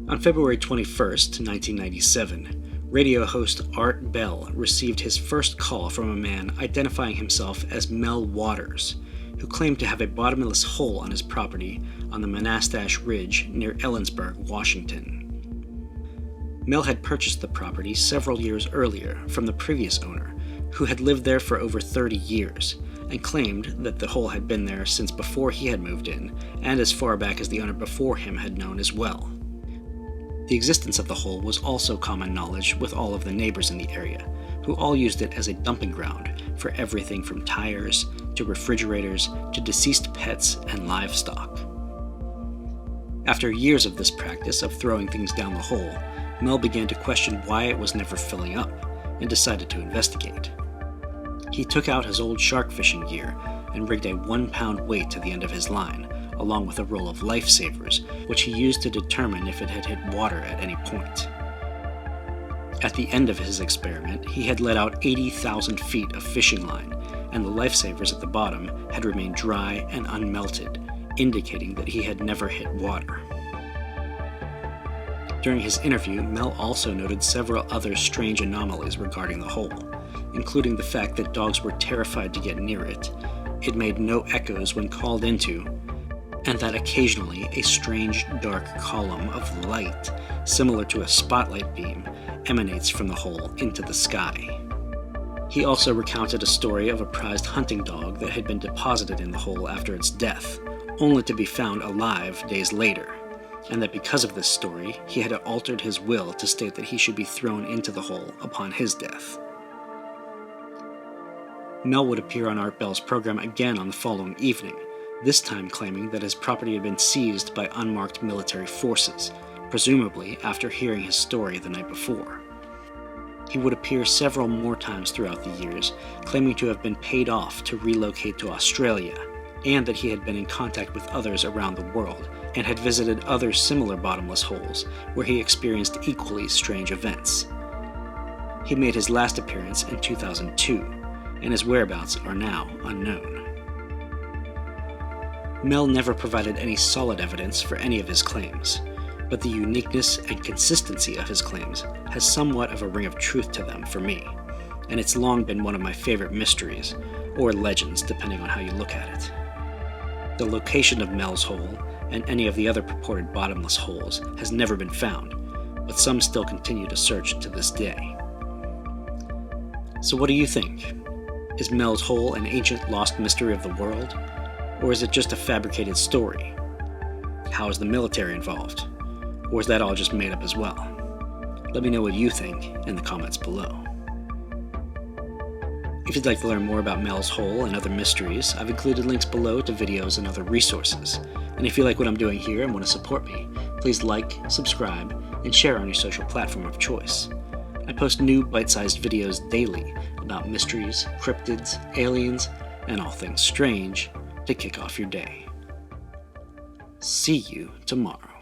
On February 21st, 1997, radio host Art Bell received his first call from a man identifying himself as Mel Waters, who claimed to have a bottomless hole on his property on the Monastash Ridge near Ellensburg, Washington. Mel had purchased the property several years earlier from the previous owner, who had lived there for over 30 years, and claimed that the hole had been there since before he had moved in, and as far back as the owner before him had known as well. The existence of the hole was also common knowledge with all of the neighbors in the area, who all used it as a dumping ground for everything from tires to refrigerators to deceased pets and livestock. After years of this practice of throwing things down the hole, Mel began to question why it was never filling up, and decided to investigate. He took out his old shark fishing gear and rigged a 1-pound weight to the end of his line, along with a roll of lifesavers, which he used to determine if it had hit water at any point. At the end of his experiment, he had let out 80,000 feet of fishing line, and the lifesavers at the bottom had remained dry and unmelted, indicating that he had never hit water. During his interview, Mel also noted several other strange anomalies regarding the hole, including the fact that dogs were terrified to get near it, it made no echoes when called into, and that occasionally a strange dark column of light, similar to a spotlight beam, emanates from the hole into the sky. He also recounted a story of a prized hunting dog that had been deposited in the hole after its death, only to be found alive days later, and that because of this story, he had altered his will to state that he should be thrown into the hole upon his death. Mel would appear on Art Bell's program again on the following evening, this time claiming that his property had been seized by unmarked military forces, presumably after hearing his story the night before. He would appear several more times throughout the years, claiming to have been paid off to relocate to Australia, and that he had been in contact with others around the world, and had visited other similar bottomless holes, where he experienced equally strange events. He made his last appearance in 2002, and his whereabouts are now unknown. Mel never provided any solid evidence for any of his claims, but the uniqueness and consistency of his claims has somewhat of a ring of truth to them for me, and it's long been one of my favorite mysteries, or legends depending on how you look at it. The location of Mel's hole, and any of the other purported bottomless holes, has never been found, but some still continue to search to this day. So what do you think? Is Mel's hole an ancient lost mystery of the world? Or is it just a fabricated story? How is the military involved? Or is that all just made up as well? Let me know what you think in the comments below. If you'd like to learn more about Mel's hole and other mysteries, I've included links below to videos and other resources. And if you like what I'm doing here and want to support me, please like, subscribe, and share on your social platform of choice. I post new bite-sized videos daily about mysteries, cryptids, aliens, and all things strange to kick off your day. See you tomorrow.